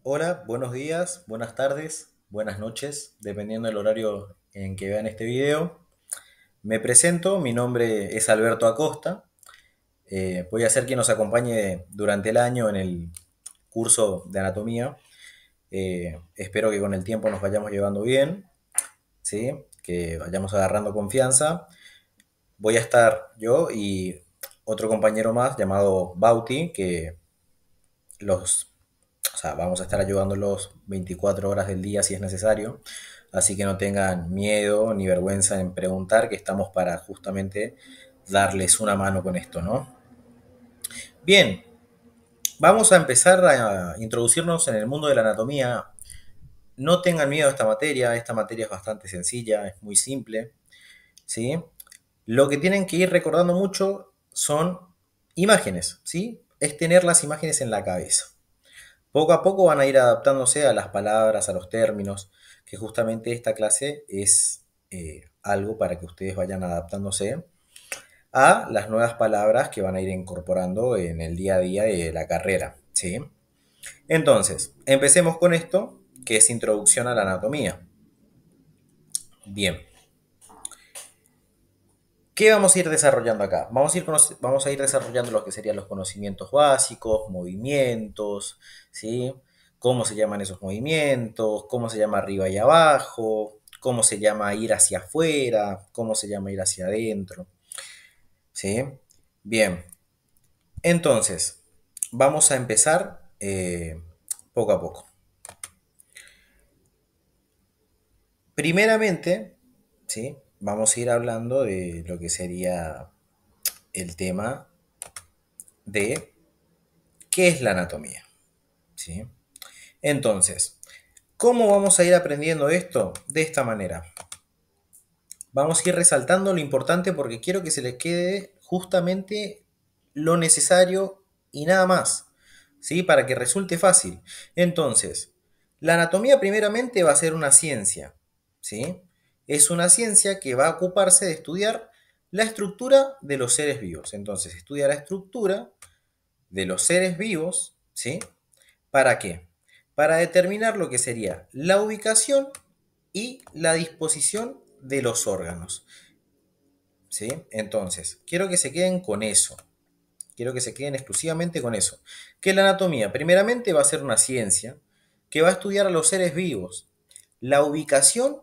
Hola, buenos días, buenas tardes, buenas noches, dependiendo del horario en que vean este video. Me presento, mi nombre es Alberto Acosta. Voy a ser quien nos acompañe durante el año en el curso de anatomía. Espero que con el tiempo nos vayamos llevando bien, ¿sí? Que vayamos agarrando confianza. Voy a estar yo y otro compañero más llamado Bauti, que los O sea, vamos a estar ayudándolos 24 horas del día si es necesario. Así que no tengan miedo ni vergüenza en preguntar, que estamos para justamente darles una mano con esto, ¿no? Bien, vamos a empezar a introducirnos en el mundo de la anatomía. No tengan miedo a esta materia es bastante sencilla, es muy simple, ¿sí? Lo que tienen que ir recordando mucho son imágenes, ¿sí? Es tener las imágenes en la cabeza. Poco a poco van a ir adaptándose a las palabras, a los términos, que justamente esta clase es algo para que ustedes vayan adaptándose a las nuevas palabras que van a ir incorporando en el día a día de la carrera, ¿sí? Entonces, empecemos con esto, que es introducción a la anatomía. Bien, ¿qué vamos a ir desarrollando acá? Vamos a ir desarrollando lo que serían los conocimientos básicos, movimientos, ¿sí? Cómo se llaman esos movimientos, cómo se llama arriba y abajo, cómo se llama ir hacia afuera, cómo se llama ir hacia adentro, ¿sí? Bien, entonces, vamos a empezar poco a poco. Primeramente, ¿sí? Vamos a ir hablando de lo que sería el tema de qué es la anatomía, ¿sí? Entonces, ¿cómo vamos a ir aprendiendo esto? De esta manera. Vamos a ir resaltando lo importante porque quiero que se les quede justamente lo necesario y nada más, ¿sí? Para que resulte fácil. Entonces, la anatomía primeramente va a ser una ciencia, ¿sí? Es una ciencia que va a ocuparse de estudiar la estructura de los seres vivos. Entonces, estudia la estructura de los seres vivos, ¿sí? ¿Para qué? Para determinar lo que sería la ubicación y la disposición de los órganos, ¿sí? Entonces, quiero que se queden con eso. Quiero que se queden exclusivamente con eso. Que la anatomía, primeramente, va a ser una ciencia que va a estudiar a los seres vivos, la ubicación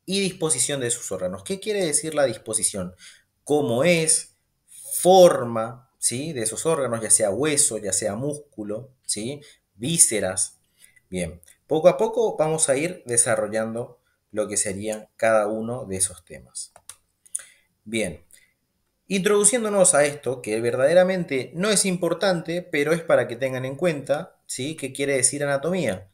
y disposición de sus órganos. ¿Qué quiere decir la disposición? Cómo es, forma, ¿sí? De esos órganos, ya sea hueso, ya sea músculo, ¿sí? Vísceras. Bien, poco a poco vamos a ir desarrollando lo que serían cada uno de esos temas. Bien, introduciéndonos a esto, que verdaderamente no es importante, pero es para que tengan en cuenta, ¿sí? ¿Qué quiere decir anatomía?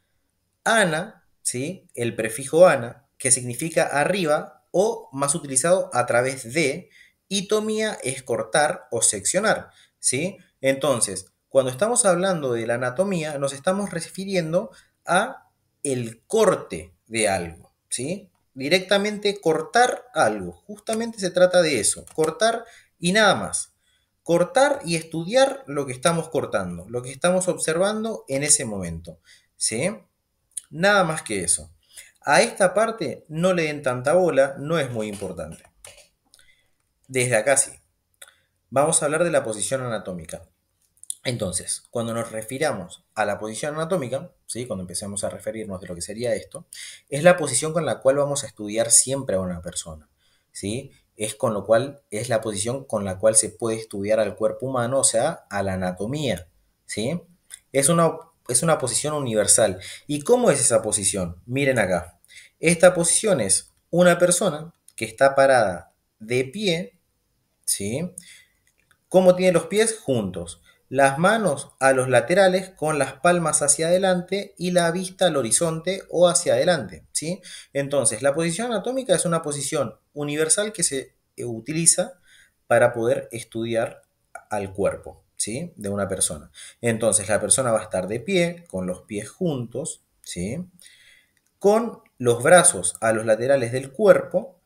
Ana, ¿sí? El prefijo ana, que significa arriba o más utilizado a través de, y tomía es cortar o seccionar, ¿sí? Entonces, cuando estamos hablando de la anatomía, nos estamos refiriendo a el corte de algo, ¿sí? Directamente cortar algo, justamente se trata de eso, cortar y nada más. Cortar y estudiar lo que estamos cortando, lo que estamos observando en ese momento, ¿sí? Nada más que eso. A esta parte no le den tanta bola, no es muy importante. Desde acá sí. Vamos a hablar de la posición anatómica. Entonces, cuando nos refiramos a la posición anatómica, ¿sí? Cuando empecemos a referirnos de lo que sería esto, es la posición con la cual vamos a estudiar siempre a una persona, ¿sí? Es con lo cual es la posición con la cual se puede estudiar al cuerpo humano, o sea, a la anatomía, ¿sí? Es una posición universal. ¿Y cómo es esa posición? Miren acá. Esta posición es una persona que está parada de pie, ¿sí? ¿Cómo tiene los pies? Juntos. Las manos a los laterales con las palmas hacia adelante y la vista al horizonte o hacia adelante, ¿sí? Entonces, la posición anatómica es una posición universal que se utiliza para poder estudiar al cuerpo, ¿sí? De una persona. Entonces, la persona va a estar de pie, con los pies juntos, ¿sí? Con los brazos a los laterales del cuerpo,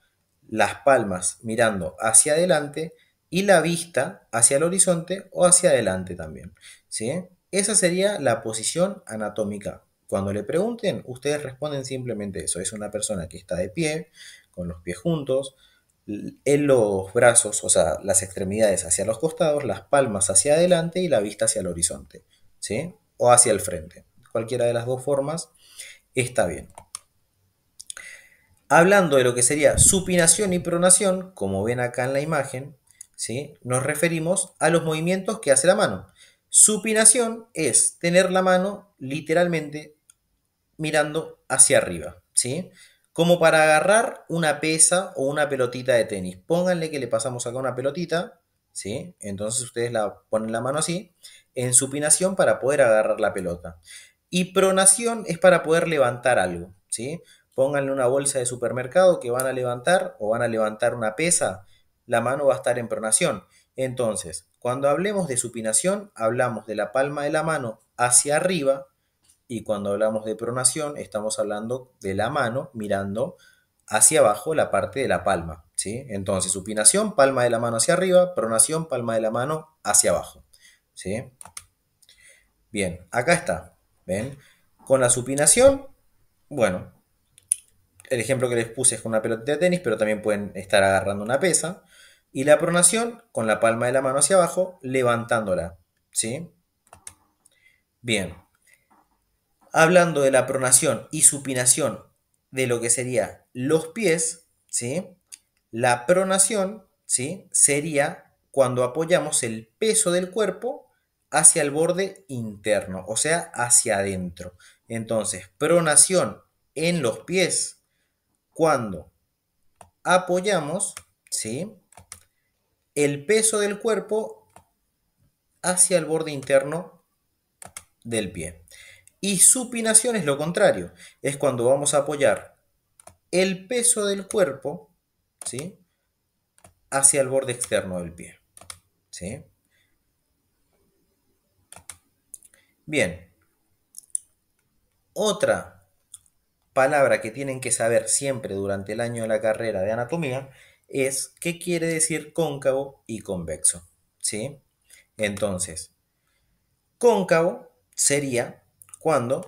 las palmas mirando hacia adelante y la vista hacia el horizonte o hacia adelante también, ¿sí? Esa sería la posición anatómica Cuando le pregunten, ustedes responden simplemente eso. Es una persona que está de pie, con los pies juntos, en los brazos, o sea, las extremidades hacia los costados, las palmas hacia adelante y la vista hacia el horizonte, ¿sí? O hacia el frente. Cualquiera de las dos formas está bien. Hablando de lo que sería supinación y pronación, como ven acá en la imagen, ¿sí? Nos referimos a los movimientos que hace la mano. Supinación es tener la mano literalmente mirando hacia arriba, ¿sí? Como para agarrar una pesa o una pelotita de tenis. Pónganle que le pasamos acá una pelotita, ¿sí? Entonces ustedes la ponen la mano así, en supinación para poder agarrar la pelota. Y pronación es para poder levantar algo, ¿sí? Pónganle una bolsa de supermercado que van a levantar o van a levantar una pesa, la mano va a estar en pronación. Entonces, cuando hablemos de supinación, hablamos de la palma de la mano hacia arriba, y cuando hablamos de pronación, estamos hablando de la mano mirando hacia abajo la parte de la palma, ¿sí? Entonces, supinación, palma de la mano hacia arriba, pronación, palma de la mano hacia abajo, ¿sí? Bien, acá está, ¿ven? Con la supinación, bueno, el ejemplo que les puse es con una pelota de tenis, pero también pueden estar agarrando una pesa. Y la pronación, con la palma de la mano hacia abajo, levantándola, ¿sí? Bien, hablando de la pronación y supinación de lo que sería los pies, ¿sí? La pronación, ¿sí? Sería cuando apoyamos el peso del cuerpo hacia el borde interno, o sea, hacia adentro. Entonces, pronación en los pies cuando apoyamos, ¿sí? El peso del cuerpo hacia el borde interno del pie. Y supinación es lo contrario, es cuando vamos a apoyar el peso del cuerpo, ¿sí? Hacia el borde externo del pie, ¿sí? Bien, otra palabra que tienen que saber siempre durante el año de la carrera de anatomía es qué quiere decir cóncavo y convexo, ¿sí? Entonces, cóncavo sería cuando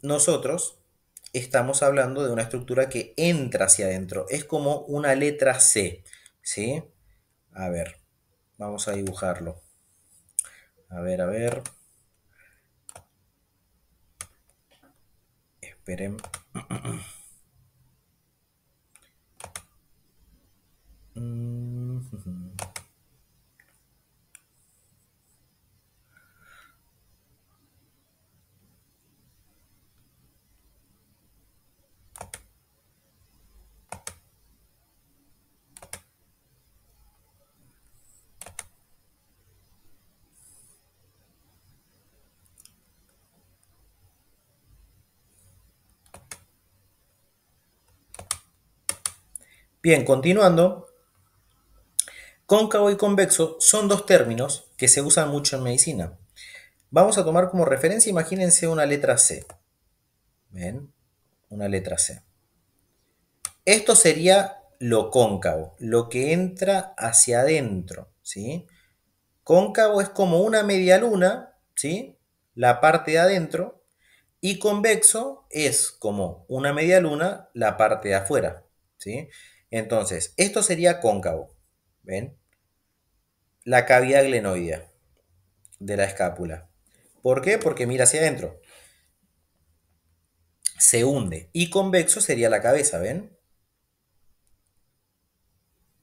nosotros estamos hablando de una estructura que entra hacia adentro. Es como una letra C, ¿sí? A ver, vamos a dibujarlo. A ver, a ver. Esperen. Bien, continuando. Cóncavo y convexo son dos términos que se usan mucho en medicina. Vamos a tomar como referencia, imagínense una letra C. ¿Ven? Una letra C. Esto sería lo cóncavo, lo que entra hacia adentro, ¿sí? Cóncavo es como una media luna, ¿sí? La parte de adentro. Y convexo es como una media luna, la parte de afuera, ¿sí? Entonces, esto sería cóncavo, ¿ven? La cavidad glenoidea de la escápula. ¿Por qué? Porque mira hacia adentro. Se hunde. Y convexo sería la cabeza, ¿ven?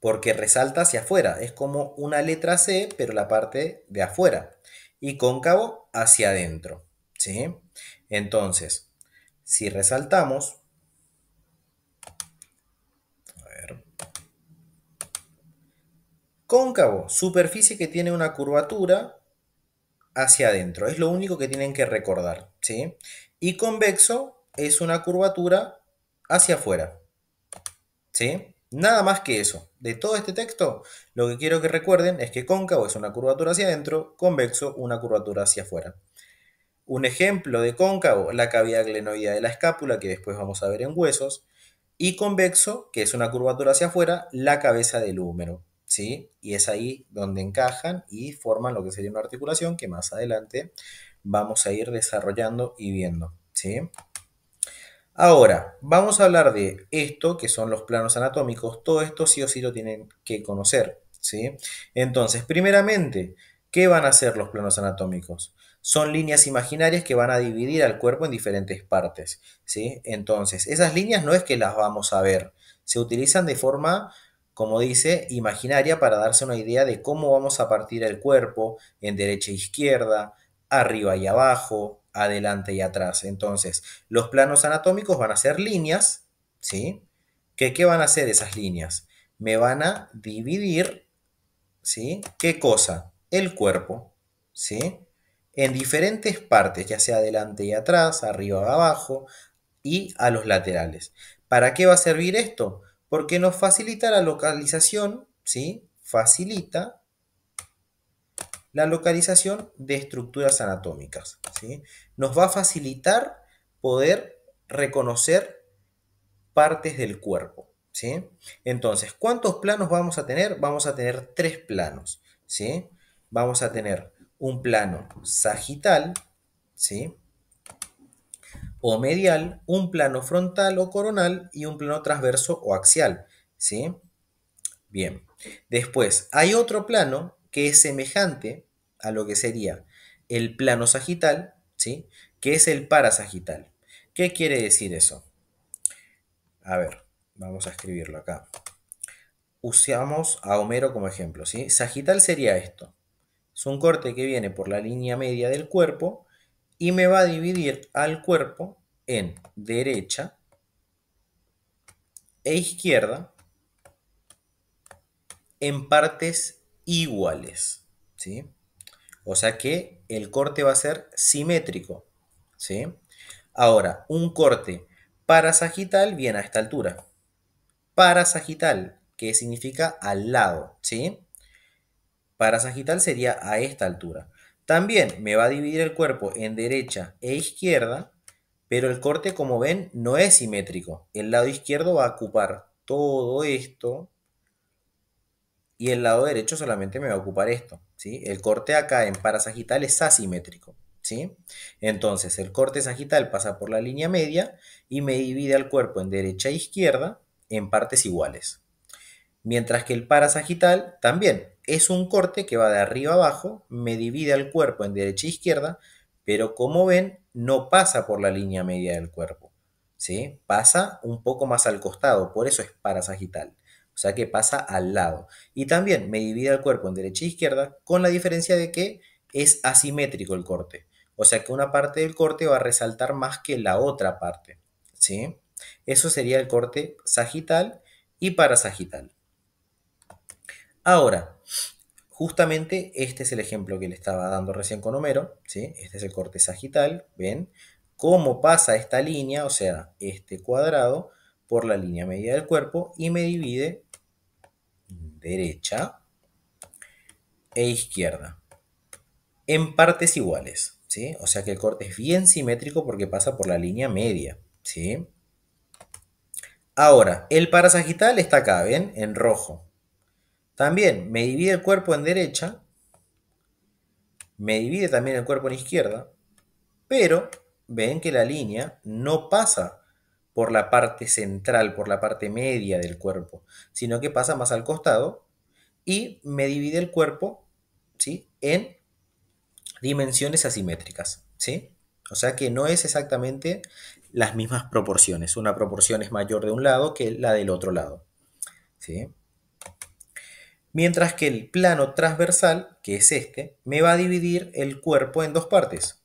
Porque resalta hacia afuera. Es como una letra C, pero la parte de afuera. Y cóncavo hacia adentro, ¿sí? Entonces, si resaltamos, a ver, cóncavo, superficie que tiene una curvatura hacia adentro. Es lo único que tienen que recordar, ¿sí? Y convexo es una curvatura hacia afuera, ¿sí? Nada más que eso. De todo este texto, lo que quiero que recuerden es que cóncavo es una curvatura hacia adentro, convexo una curvatura hacia afuera. Un ejemplo de cóncavo, la cavidad glenoidea de la escápula, que después vamos a ver en huesos, y convexo, que es una curvatura hacia afuera, la cabeza del húmero, ¿sí? Y es ahí donde encajan y forman lo que sería una articulación que más adelante vamos a ir desarrollando y viendo, ¿sí? Ahora, vamos a hablar de esto, que son los planos anatómicos. Todo esto sí o sí lo tienen que conocer, ¿sí? Entonces, primeramente, ¿qué van a ser los planos anatómicos? Son líneas imaginarias que van a dividir al cuerpo en diferentes partes, ¿sí? Entonces, esas líneas no es que las vamos a ver, se utilizan de forma, como dice, imaginaria para darse una idea de cómo vamos a partir el cuerpo en derecha e izquierda, arriba y abajo, adelante y atrás. Entonces, los planos anatómicos van a ser líneas, ¿sí? ¿Qué van a hacer esas líneas? Me van a dividir, ¿sí? ¿Qué cosa? El cuerpo, ¿sí? En diferentes partes, ya sea adelante y atrás, arriba y abajo, y a los laterales. ¿Para qué va a servir esto? Porque nos facilita la localización, ¿sí? Facilita la localización de estructuras anatómicas, ¿sí? Nos va a facilitar poder reconocer partes del cuerpo, ¿sí? Entonces, ¿cuántos planos vamos a tener? Vamos a tener tres planos, ¿sí? Vamos a tener un plano sagital, ¿sí? O medial, un plano frontal o coronal y un plano transverso o axial, ¿sí? Bien. Después, hay otro plano que es semejante a lo que sería el plano sagital, ¿sí? Que es el parasagital. ¿Qué quiere decir eso? A ver, vamos a escribirlo acá. Usamos a Homero como ejemplo, ¿sí? Sagital sería esto. Es un corte que viene por la línea media del cuerpo y me va a dividir al cuerpo en derecha e izquierda en partes iguales, ¿sí? O sea que el corte va a ser simétrico, ¿sí? Ahora, un corte parasagital viene a esta altura. Parasagital, que significa al lado, ¿sí? Parasagital sería a esta altura. También me va a dividir el cuerpo en derecha e izquierda, pero el corte, como ven, no es simétrico. El lado izquierdo va a ocupar todo esto y el lado derecho solamente me va a ocupar esto, ¿sí? El corte acá en parasagital es asimétrico, ¿sí? Entonces, el corte sagital pasa por la línea media y me divide al cuerpo en derecha e izquierda en partes iguales. Mientras que el parasagital también es un corte que va de arriba a abajo, me divide al cuerpo en derecha e izquierda, pero como ven, no pasa por la línea media del cuerpo, ¿sí? Pasa un poco más al costado, por eso es parasagital. O sea que pasa al lado. Y también me divide el cuerpo en derecha e izquierda, con la diferencia de que es asimétrico el corte. O sea que una parte del corte va a resaltar más que la otra parte, ¿sí? Eso sería el corte sagital y parasagital. Ahora, justamente este es el ejemplo que le estaba dando recién con Homero, ¿sí? Este es el corte sagital, ¿ven? Cómo pasa esta línea, o sea, este cuadrado, por la línea media del cuerpo y me divide derecha e izquierda en partes iguales, ¿sí? O sea que el corte es bien simétrico porque pasa por la línea media, ¿sí? Ahora, el parasagital está acá, ¿ven? En rojo. También me divide el cuerpo en derecha, me divide también el cuerpo en izquierda, pero ven que la línea no pasa por la parte central, por la parte media del cuerpo, sino que pasa más al costado y me divide el cuerpo, ¿sí? En dimensiones asimétricas, ¿sí? O sea que no es exactamente las mismas proporciones. Una proporción es mayor de un lado que la del otro lado, ¿sí? Mientras que el plano transversal, que es este, me va a dividir el cuerpo en dos partes.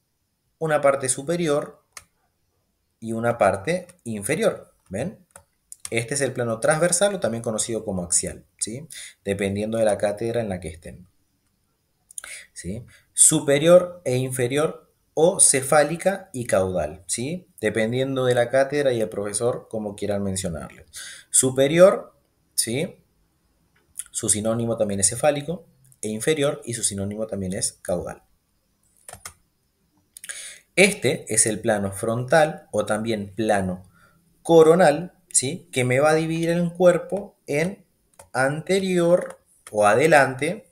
Una parte superior y una parte inferior, ¿ven? Este es el plano transversal o también conocido como axial, ¿sí? Dependiendo de la cátedra en la que estén, ¿sí? Superior e inferior o cefálica y caudal, ¿sí? Dependiendo de la cátedra y el profesor como quieran mencionarle. Superior, ¿sí? Su sinónimo también es cefálico, e inferior y su sinónimo también es caudal. Este es el plano frontal o también plano coronal, ¿sí? Que me va a dividir el cuerpo en anterior o adelante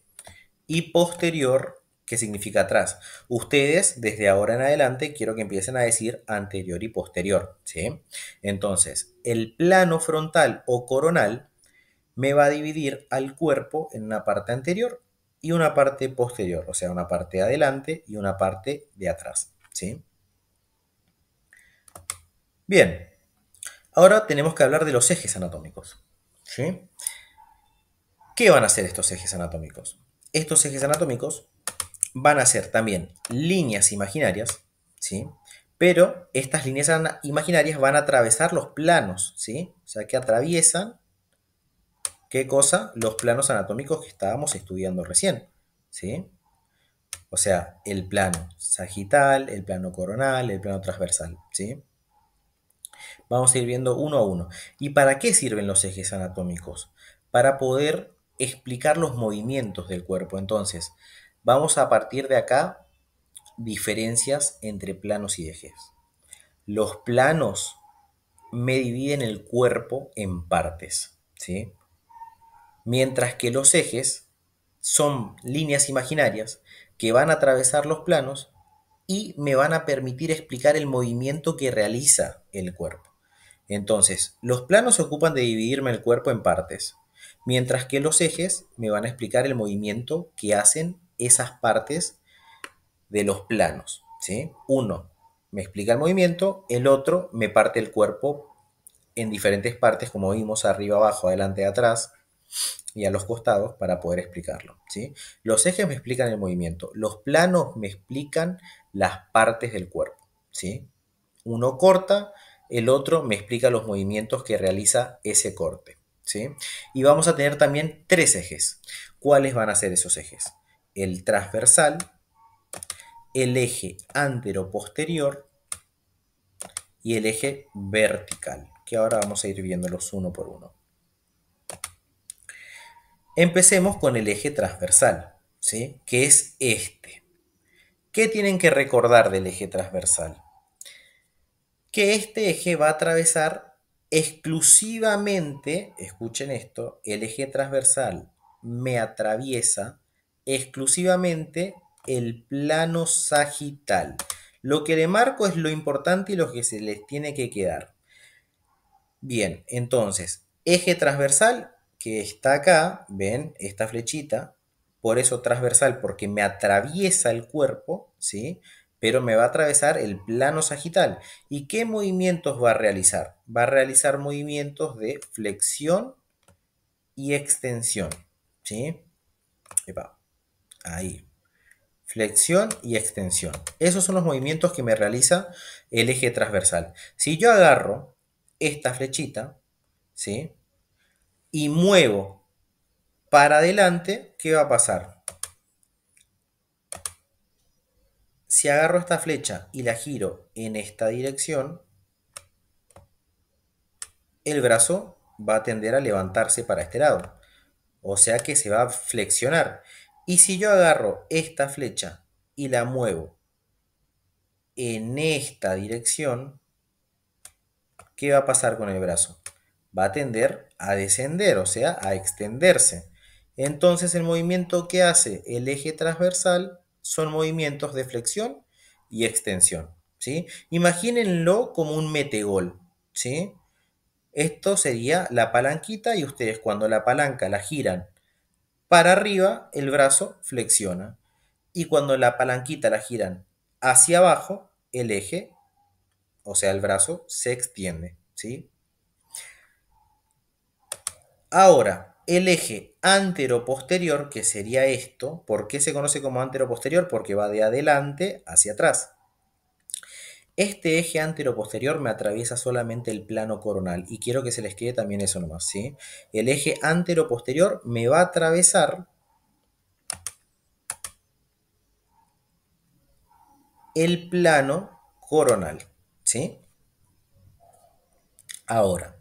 y posterior ¿Qué significa atrás? Ustedes, desde ahora en adelante, quiero que empiecen a decir anterior y posterior, ¿sí? Entonces, el plano frontal o coronal me va a dividir al cuerpo en una parte anterior y una parte posterior, o sea, una parte de adelante y una parte de atrás, ¿sí? Bien, ahora tenemos que hablar de los ejes anatómicos, ¿sí? ¿Qué van a ser estos ejes anatómicos? Estos ejes anatómicos van a ser también líneas imaginarias, ¿sí? Pero estas líneas imaginarias van a atravesar los planos, ¿sí? O sea, que atraviesan, ¿qué cosa? Los planos anatómicos que estábamos estudiando recién, ¿sí? O sea, el plano sagital, el plano coronal, el plano transversal, ¿sí? Vamos a ir viendo uno a uno. ¿Y para qué sirven los ejes anatómicos? Para poder explicar los movimientos del cuerpo. Entonces, vamos a partir de acá diferencias entre planos y ejes. Los planos me dividen el cuerpo en partes, ¿sí? Mientras que los ejes son líneas imaginarias que van a atravesar los planos y me van a permitir explicar el movimiento que realiza el cuerpo. Entonces, los planos se ocupan de dividirme el cuerpo en partes, mientras que los ejes me van a explicar el movimiento que hacen esas partes de los planos, ¿sí? Uno me explica el movimiento, el otro me parte el cuerpo en diferentes partes, como vimos, arriba, abajo, adelante, atrás y a los costados para poder explicarlo, ¿sí? Los ejes me explican el movimiento, los planos me explican las partes del cuerpo, ¿sí? Uno corta, el otro me explica los movimientos que realiza ese corte, ¿sí? Y vamos a tener también tres ejes. ¿Cuáles van a ser esos ejes? El transversal, el eje antero-posterior y el eje vertical, que ahora vamos a ir viéndolos uno por uno. Empecemos con el eje transversal, ¿sí? Que es este. ¿Qué tienen que recordar del eje transversal? Que este eje va a atravesar exclusivamente, escuchen esto, el eje transversal me atraviesa exclusivamente el plano sagital. Lo que le marco es lo importante y lo que se les tiene que quedar. Bien, entonces, eje transversal que está acá, ven, esta flechita, por eso transversal, porque me atraviesa el cuerpo, ¿sí? Pero me va a atravesar el plano sagital. ¿Y qué movimientos va a realizar? Va a realizar movimientos de flexión y extensión, ¿sí? Epa, ahí. Flexión y extensión. Esos son los movimientos que me realiza el eje transversal. Si yo agarro esta flechita, ¿sí? Y muevo para adelante, ¿qué va a pasar? Si agarro esta flecha y la giro en esta dirección, el brazo va a tender a levantarse para este lado. O sea que se va a flexionar. Y si yo agarro esta flecha y la muevo en esta dirección, ¿qué va a pasar con el brazo? Va a tender a descender, o sea, a extenderse. Entonces el movimiento que hace el eje transversal son movimientos de flexión y extensión, ¿sí? Imagínenlo como un metegol, ¿sí? Esto sería la palanquita y ustedes cuando la palanca la giran para arriba, el brazo flexiona. Y cuando la palanquita la giran hacia abajo, el eje, o sea, el brazo, se extiende, ¿sí? Ahora, el eje antero-posterior, que sería esto, ¿por qué se conoce como antero-posterior? Porque va de adelante hacia atrás. Este eje antero-posterior me atraviesa solamente el plano coronal y quiero que se les quede también eso nomás, ¿sí? El eje antero-posterior me va a atravesar el plano coronal, ¿sí? Ahora,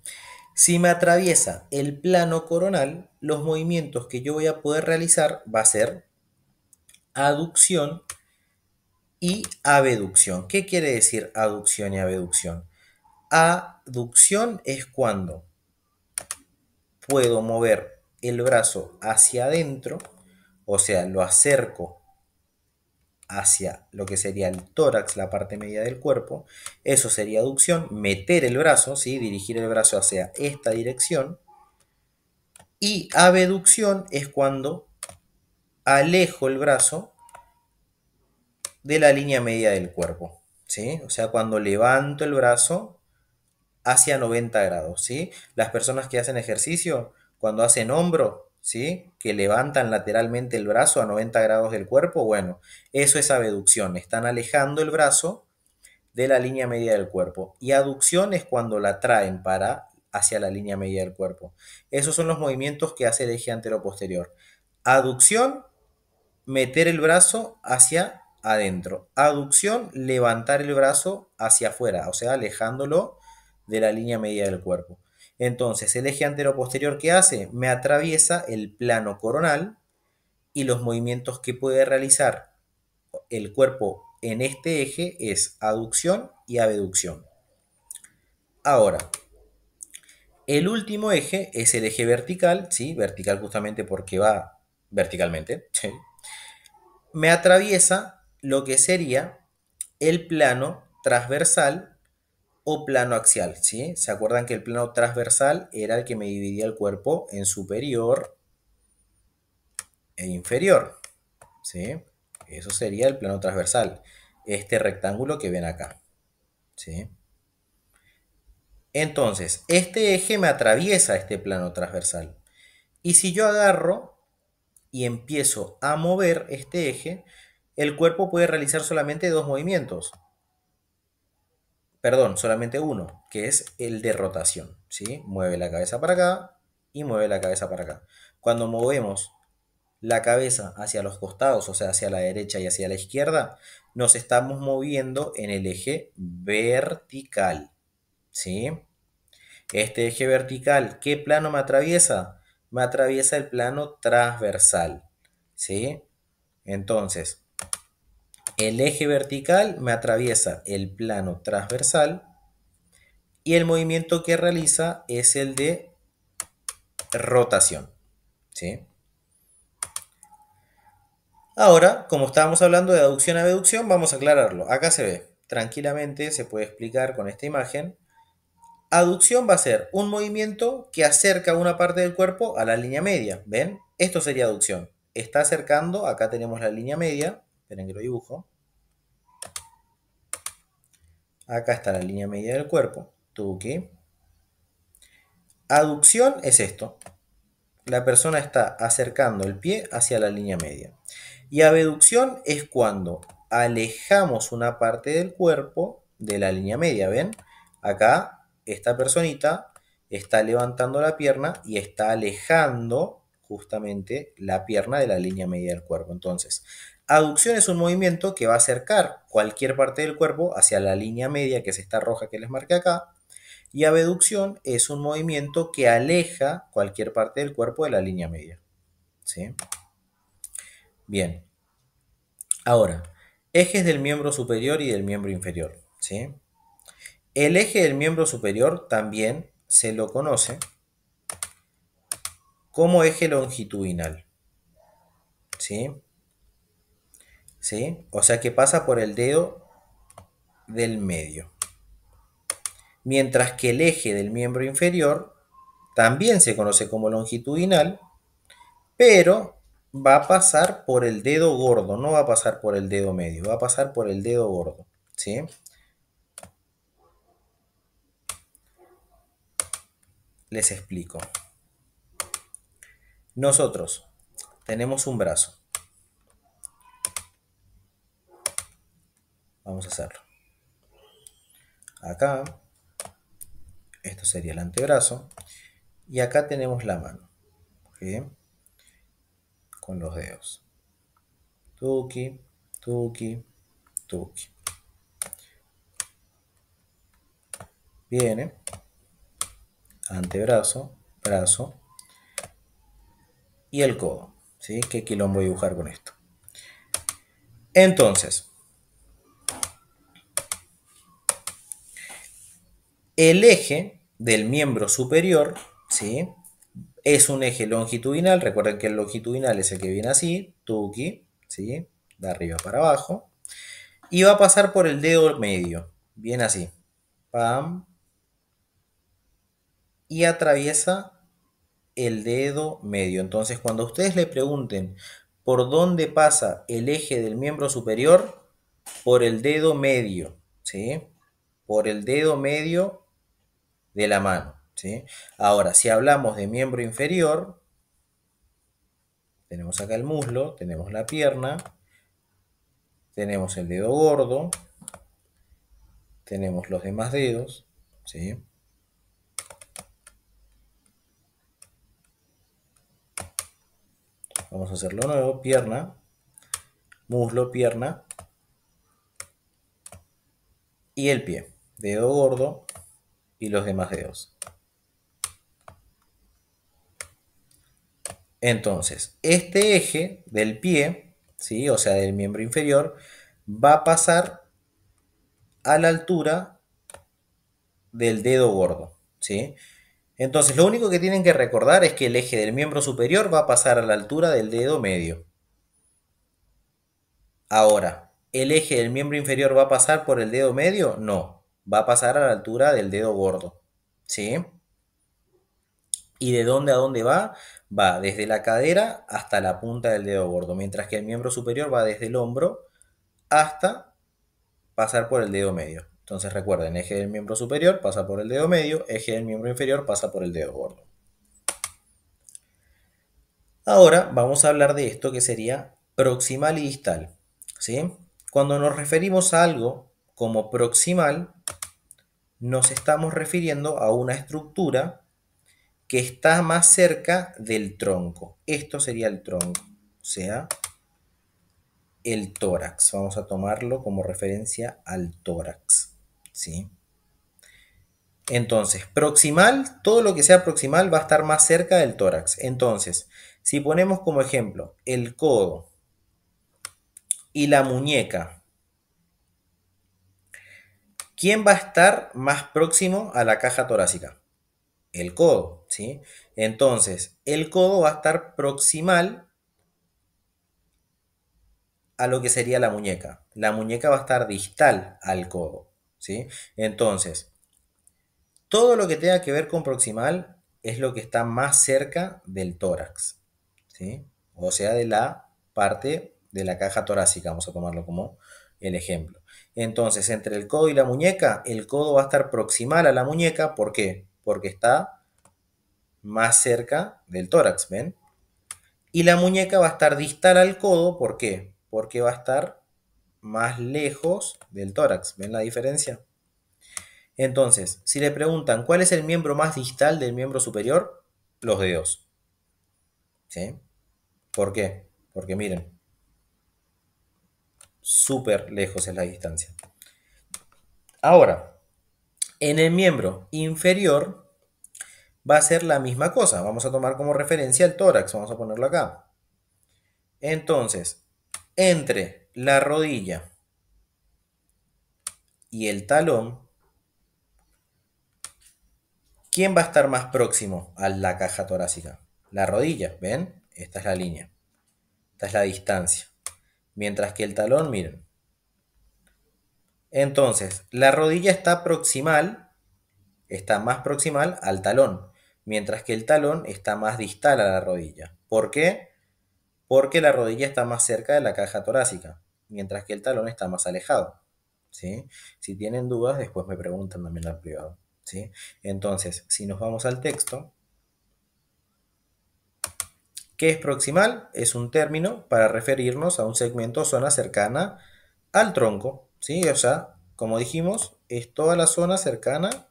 si me atraviesa el plano coronal, los movimientos que yo voy a poder realizar va a ser aducción y abducción. ¿Qué quiere decir aducción y abducción? Aducción es cuando puedo mover el brazo hacia adentro, o sea, lo acerco hacia lo que sería el tórax, la parte media del cuerpo. Eso sería aducción, meter el brazo, ¿sí? Dirigir el brazo hacia esta dirección. Y abducción es cuando alejo el brazo de la línea media del cuerpo, ¿sí? O sea, cuando levanto el brazo hacia 90 grados, ¿sí? Las personas que hacen ejercicio, cuando hacen hombro, ¿sí? Que levantan lateralmente el brazo a 90 grados del cuerpo, bueno, eso es abducción, están alejando el brazo de la línea media del cuerpo. Y aducción es cuando la traen para hacia la línea media del cuerpo. Esos son los movimientos que hace el eje anteroposterior. Aducción, meter el brazo hacia adentro. Aducción, levantar el brazo hacia afuera, o sea, alejándolo de la línea media del cuerpo. Entonces, el eje anteroposterior, ¿qué hace? Me atraviesa el plano coronal y los movimientos que puede realizar el cuerpo en este eje es aducción y abducción. Ahora, el último eje es el eje vertical, ¿sí? Vertical justamente porque va verticalmente, ¿sí? Me atraviesa lo que sería el plano transversal o plano axial, ¿sí? ¿Se acuerdan que el plano transversal era el que me dividía el cuerpo en superior e inferior, ¿sí? Eso sería el plano transversal, este rectángulo que ven acá, ¿sí? Entonces, este eje me atraviesa este plano transversal. Y si yo agarro y empiezo a mover este eje, el cuerpo puede realizar solamente dos movimientos. Perdón, solamente uno, que es el de rotación, ¿sí? Mueve la cabeza para acá y mueve la cabeza para acá. Cuando movemos la cabeza hacia los costados, o sea, hacia la derecha y hacia la izquierda, nos estamos moviendo en el eje vertical, ¿sí? Este eje vertical, ¿qué plano me atraviesa? Me atraviesa el plano transversal, ¿sí? Entonces, el eje vertical me atraviesa el plano transversal y el movimiento que realiza es el de rotación, ¿sí? Ahora, como estábamos hablando de aducción a abducción, vamos a aclararlo. Acá se ve, tranquilamente se puede explicar con esta imagen. Aducción va a ser un movimiento que acerca una parte del cuerpo a la línea media. ¿Ven? Esto sería aducción. Está acercando, acá tenemos la línea media. Esperen que lo dibujo. Acá está la línea media del cuerpo. Tuki. Aducción es esto. La persona está acercando el pie hacia la línea media. Y abducción es cuando alejamos una parte del cuerpo de la línea media. ¿Ven? Acá esta personita está levantando la pierna y está alejando justamente la pierna de la línea media del cuerpo. Entonces, aducción es un movimiento que va a acercar cualquier parte del cuerpo hacia la línea media, que es esta roja que les marqué acá. Y abducción es un movimiento que aleja cualquier parte del cuerpo de la línea media, ¿sí? Bien. Ahora, ejes del miembro superior y del miembro inferior, ¿sí? El eje del miembro superior también se lo conoce como eje longitudinal, ¿sí? ¿Sí? O sea que pasa por el dedo del medio. Mientras que el eje del miembro inferior también se conoce como longitudinal, pero va a pasar por el dedo gordo, no va a pasar por el dedo medio, va a pasar por el dedo gordo, ¿sí? Les explico. Nosotros tenemos un brazo. Vamos a hacerlo. Acá, esto sería el antebrazo, y acá tenemos la mano, ¿sí? Con los dedos. Tuki, tuki, tuki. Viene, antebrazo, brazo y el codo, ¿sí? ¿Qué quilombo voy a dibujar con esto? Entonces, el eje del miembro superior, ¿sí? Es un eje longitudinal. Recuerden que el longitudinal es el que viene así, tuki, ¿sí? de arriba para abajo, y va a pasar por el dedo medio, bien así, pam, y atraviesa el dedo medio. Entonces, cuando ustedes le pregunten por dónde pasa el eje del miembro superior, por el dedo medio, ¿sí? Por el dedo medio de la mano, ¿sí? Ahora, si hablamos de miembro inferior, tenemos acá el muslo, tenemos la pierna, tenemos el dedo gordo, tenemos los demás dedos, ¿sí? Vamos a hacerlo nuevo, pierna, muslo, pierna y el pie, dedo gordo y los demás dedos. Entonces, este eje del pie, ¿sí? O sea, del miembro inferior, va a pasar a la altura del dedo gordo, ¿sí? Entonces, lo único que tienen que recordar es que el eje del miembro superior va a pasar a la altura del dedo medio. Ahora, ¿el eje del miembro inferior va a pasar por el dedo medio? No, va a pasar a la altura del dedo gordo, ¿sí? ¿Y de dónde a dónde va? Va desde la cadera hasta la punta del dedo gordo, mientras que el miembro superior va desde el hombro hasta pasar por el dedo medio. Entonces recuerden, eje del miembro superior pasa por el dedo medio, eje del miembro inferior pasa por el dedo gordo. Ahora vamos a hablar de esto que sería proximal y distal, ¿sí? Cuando nos referimos a algo como proximal, nos estamos refiriendo a una estructura que está más cerca del tronco. Esto sería el tronco, o sea, el tórax. Vamos a tomarlo como referencia al tórax, ¿sí? Entonces, proximal, todo lo que sea proximal va a estar más cerca del tórax. Entonces, si ponemos como ejemplo el codo y la muñeca, ¿quién va a estar más próximo a la caja torácica? El codo, ¿sí? Entonces, el codo va a estar proximal a lo que sería la muñeca. La muñeca va a estar distal al codo, ¿sí? Entonces, todo lo que tenga que ver con proximal es lo que está más cerca del tórax, ¿sí? O sea, de la parte de la caja torácica, vamos a tomarlo como el ejemplo. Entonces, entre el codo y la muñeca, el codo va a estar proximal a la muñeca, ¿por qué? Porque está más cerca del tórax, ¿ven? Y la muñeca va a estar distal al codo, ¿por qué? Porque va a estar más lejos del tórax, ¿ven la diferencia? Entonces, si le preguntan cuál es el miembro más distal del miembro superior, los dedos, ¿sí? ¿Por qué? Porque miren, súper lejos es la distancia. Ahora, en el miembro inferior va a ser la misma cosa. Vamos a tomar como referencia el tórax, vamos a ponerlo acá. Entonces, entre la rodilla y el talón, ¿quién va a estar más próximo a la caja torácica? La rodilla, ¿ven? Esta es la línea. Esta es la distancia. Mientras que el talón, miren. Entonces, la rodilla está más proximal al talón, mientras que el talón está más distal a la rodilla. ¿Por qué? Porque la rodilla está más cerca de la caja torácica, mientras que el talón está más alejado, ¿sí? Si tienen dudas, después me preguntan también al privado, ¿sí? Entonces, si nos vamos al texto, ¿qué es proximal? Es un término para referirnos a un segmento o zona cercana al tronco, ¿sí? O sea, como dijimos, es toda la zona cercana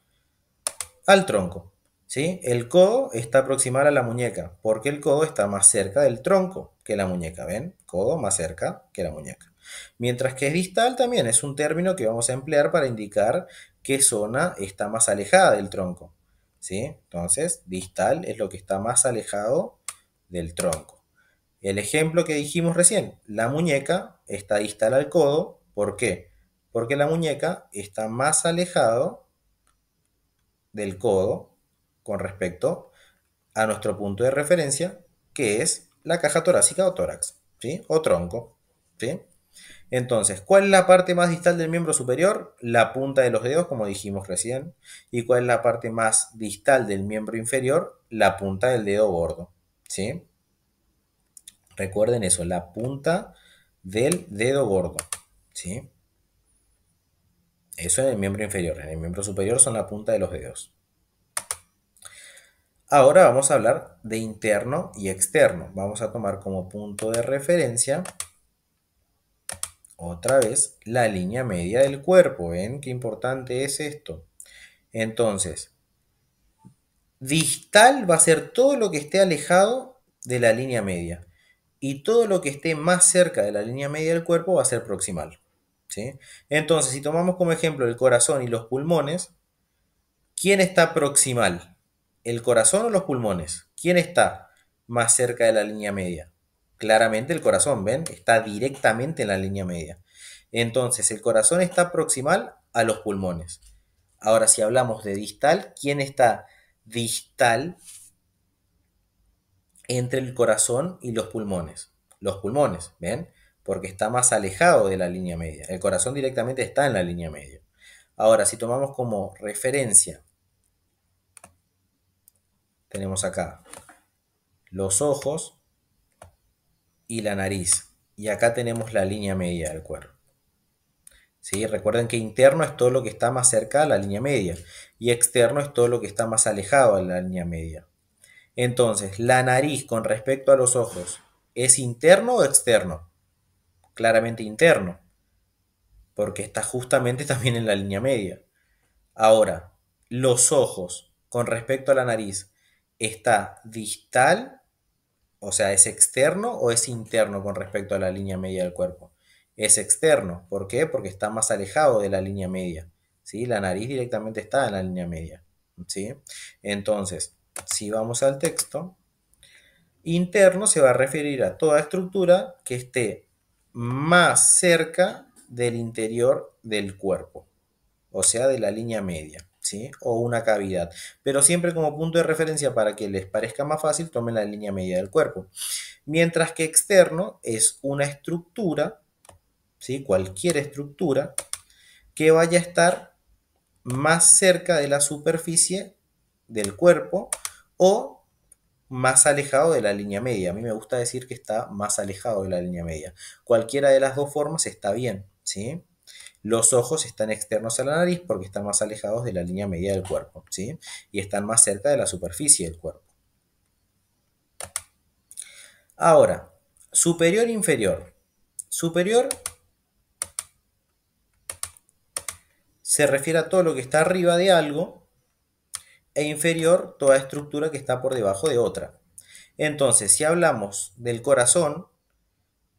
al tronco, ¿sí? El codo está proximal a la muñeca, porque el codo está más cerca del tronco que la muñeca, ¿ven? Codo más cerca que la muñeca. Mientras que distal también es un término que vamos a emplear para indicar qué zona está más alejada del tronco, ¿sí? Entonces, distal es lo que está más alejado del tronco. El ejemplo que dijimos recién, la muñeca está distal al codo, ¿por qué? Porque la muñeca está más alejado del codo con respecto a nuestro punto de referencia, que es la caja torácica o tórax, ¿sí? O tronco, ¿sí? Entonces, ¿cuál es la parte más distal del miembro superior? La punta de los dedos, como dijimos recién. ¿Y cuál es la parte más distal del miembro inferior? La punta del dedo gordo. ¿Sí? Recuerden eso, la punta del dedo gordo. ¿Sí? Eso en el miembro inferior. En el miembro superior son la punta de los dedos. Ahora vamos a hablar de interno y externo. Vamos a tomar como punto de referencia, otra vez, la línea media del cuerpo. ¿Ven qué importante es esto? Entonces, distal va a ser todo lo que esté alejado de la línea media. Y todo lo que esté más cerca de la línea media del cuerpo va a ser proximal. ¿Sí? Entonces, si tomamos como ejemplo el corazón y los pulmones, ¿quién está proximal? ¿El corazón o los pulmones? ¿Quién está más cerca de la línea media? Claramente el corazón, ¿ven? Está directamente en la línea media. Entonces, el corazón está proximal a los pulmones. Ahora, si hablamos de distal, ¿quién está distal entre el corazón y los pulmones? Los pulmones, ¿ven? Porque está más alejado de la línea media. El corazón directamente está en la línea media. Ahora, si tomamos como referencia, tenemos acá los ojos y la nariz. Y acá tenemos la línea media del cuerpo. ¿Sí? Recuerden que interno es todo lo que está más cerca de la línea media y externo es todo lo que está más alejado de la línea media. Entonces, la nariz con respecto a los ojos, ¿es interno o externo? Claramente interno, porque está justamente también en la línea media. Ahora, los ojos con respecto a la nariz, ¿está distal? O sea, ¿es externo o es interno con respecto a la línea media del cuerpo? Es externo. ¿Por qué? Porque está más alejado de la línea media. ¿Sí? La nariz directamente está en la línea media. ¿Sí? Entonces, si vamos al texto, interno se va a referir a toda estructura que esté más cerca del interior del cuerpo, o sea, de la línea media, ¿sí? O una cavidad. Pero siempre como punto de referencia para que les parezca más fácil, tomen la línea media del cuerpo. Mientras que externo es una estructura, ¿sí? Cualquier estructura que vaya a estar más cerca de la superficie del cuerpo o más alejado de la línea media. A mí me gusta decir que está más alejado de la línea media. Cualquiera de las dos formas está bien, ¿sí? Los ojos están externos a la nariz porque están más alejados de la línea media del cuerpo, ¿sí? Y están más cerca de la superficie del cuerpo. Ahora, superior e inferior. Superior se refiere a todo lo que está arriba de algo e inferior toda estructura que está por debajo de otra. Entonces, si hablamos del corazón,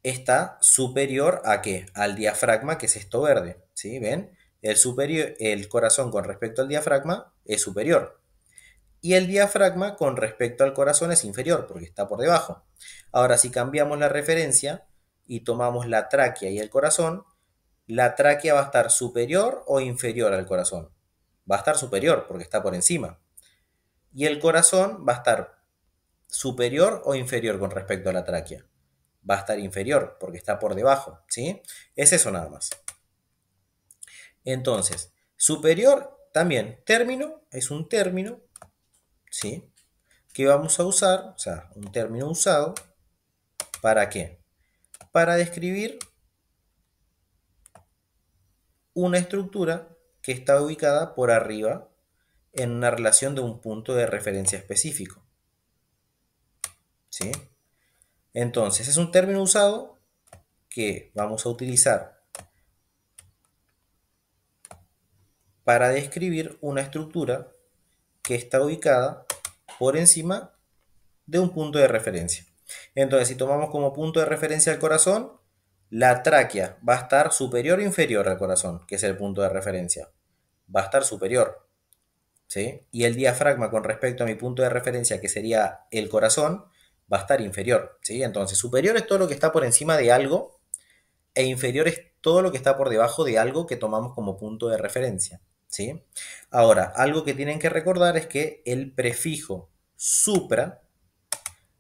está superior a ¿qué? Al diafragma, que es esto verde, ¿sí? ¿Ven? El corazón con respecto al diafragma es superior. Y el diafragma con respecto al corazón es inferior, porque está por debajo. Ahora, si cambiamos la referencia y tomamos la tráquea y el corazón, la tráquea va a estar superior o inferior al corazón. Va a estar superior, porque está por encima. Y el corazón va a estar superior o inferior con respecto a la tráquea. Va a estar inferior, porque está por debajo, ¿sí? Es eso nada más. Entonces, superior también, término, es un término, ¿sí? Que vamos a usar, o sea, un término usado, ¿para qué? Para describir una estructura que está ubicada por arriba en una relación de un punto de referencia específico, ¿sí? Entonces, es un término usado que vamos a utilizar para describir una estructura que está ubicada por encima de un punto de referencia. Entonces, si tomamos como punto de referencia el corazón, la tráquea va a estar superior o inferior al corazón, que es el punto de referencia. Va a estar superior, ¿sí? Y el diafragma con respecto a mi punto de referencia, que sería el corazón, va a estar inferior, ¿sí? Entonces, superior es todo lo que está por encima de algo e inferior es todo lo que está por debajo de algo que tomamos como punto de referencia, ¿sí? Ahora, algo que tienen que recordar es que el prefijo supra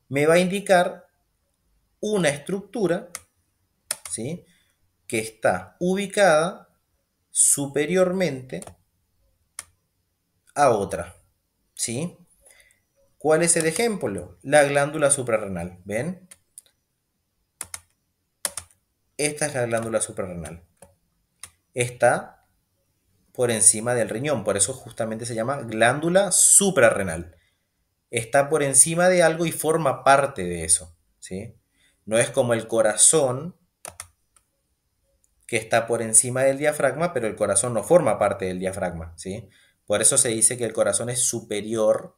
me va a indicar una estructura, ¿sí? que está ubicada superiormente a otra, ¿sí? ¿Cuál es el ejemplo? La glándula suprarrenal, ¿ven? Esta es la glándula suprarrenal. Está por encima del riñón, por eso justamente se llama glándula suprarrenal. Está por encima de algo y forma parte de eso, ¿sí? No es como el corazón, que está por encima del diafragma, pero el corazón no forma parte del diafragma, ¿sí? Por eso se dice que el corazón es superior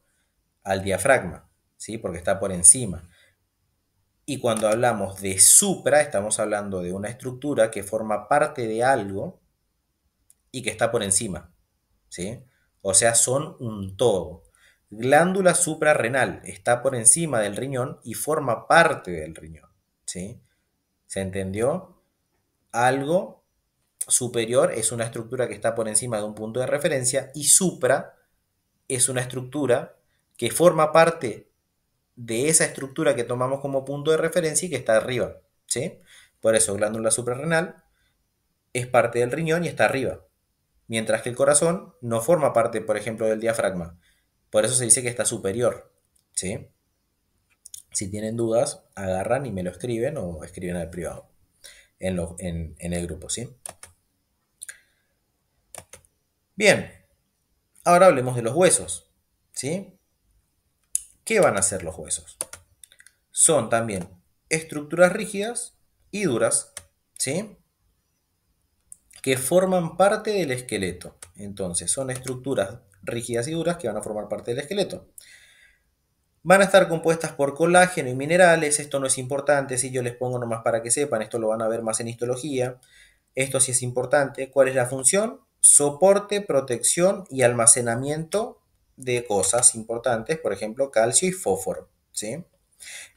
al diafragma, ¿sí? Porque está por encima. Y cuando hablamos de supra, estamos hablando de una estructura que forma parte de algo y que está por encima, ¿sí? O sea, son un todo. Glándula suprarrenal está por encima del riñón y forma parte del riñón, ¿sí? ¿Se entendió? Algo superior es una estructura que está por encima de un punto de referencia y supra es una estructura que forma parte de esa estructura que tomamos como punto de referencia y que está arriba, ¿sí? Por eso glándula suprarrenal es parte del riñón y está arriba, mientras que el corazón no forma parte, por ejemplo, del diafragma. Por eso se dice que está superior, ¿sí? Si tienen dudas, agarran y me lo escriben o escriben al privado en el grupo, ¿sí? Bien, ahora hablemos de los huesos, ¿sí? ¿Qué van a hacer los huesos? Son también estructuras rígidas y duras, ¿sí? Que forman parte del esqueleto. Entonces, son estructuras rígidas y duras que van a formar parte del esqueleto. Van a estar compuestas por colágeno y minerales. Esto no es importante, si yo les pongo nomás para que sepan, esto lo van a ver más en histología. Esto sí es importante. ¿Cuál es la función? Soporte, protección y almacenamiento de cosas importantes, por ejemplo, calcio y fósforo, ¿sí?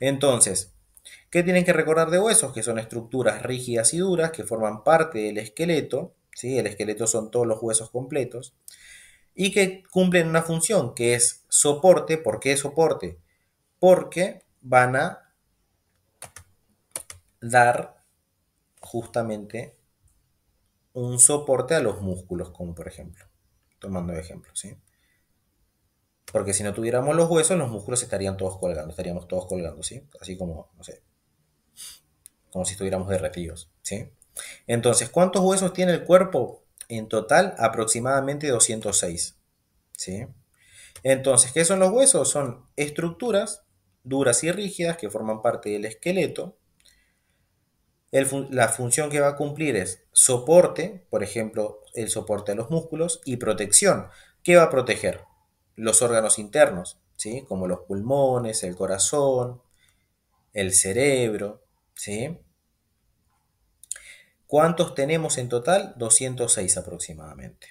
Entonces, ¿qué tienen que recordar de huesos? Que son estructuras rígidas y duras que forman parte del esqueleto, ¿sí? El esqueleto son todos los huesos completos, y que cumplen una función que es soporte. ¿Por qué soporte? Porque van a dar justamente un soporte a los músculos, como por ejemplo, tomando ejemplo, ¿sí? Porque si no tuviéramos los huesos, los músculos estarían todos colgando, estaríamos todos colgando, ¿sí? Así como, no sé, como si estuviéramos derretidos, ¿sí? Entonces, ¿cuántos huesos tiene el cuerpo? En total, aproximadamente 206, ¿sí? Entonces, ¿qué son los huesos? Son estructuras duras y rígidas que forman parte del esqueleto. La función que va a cumplir es soporte, por ejemplo, el soporte a los músculos, y protección. ¿Qué va a proteger? Los órganos internos, ¿sí? Como los pulmones, el corazón, el cerebro, ¿sí? ¿Cuántos tenemos en total? 206 aproximadamente.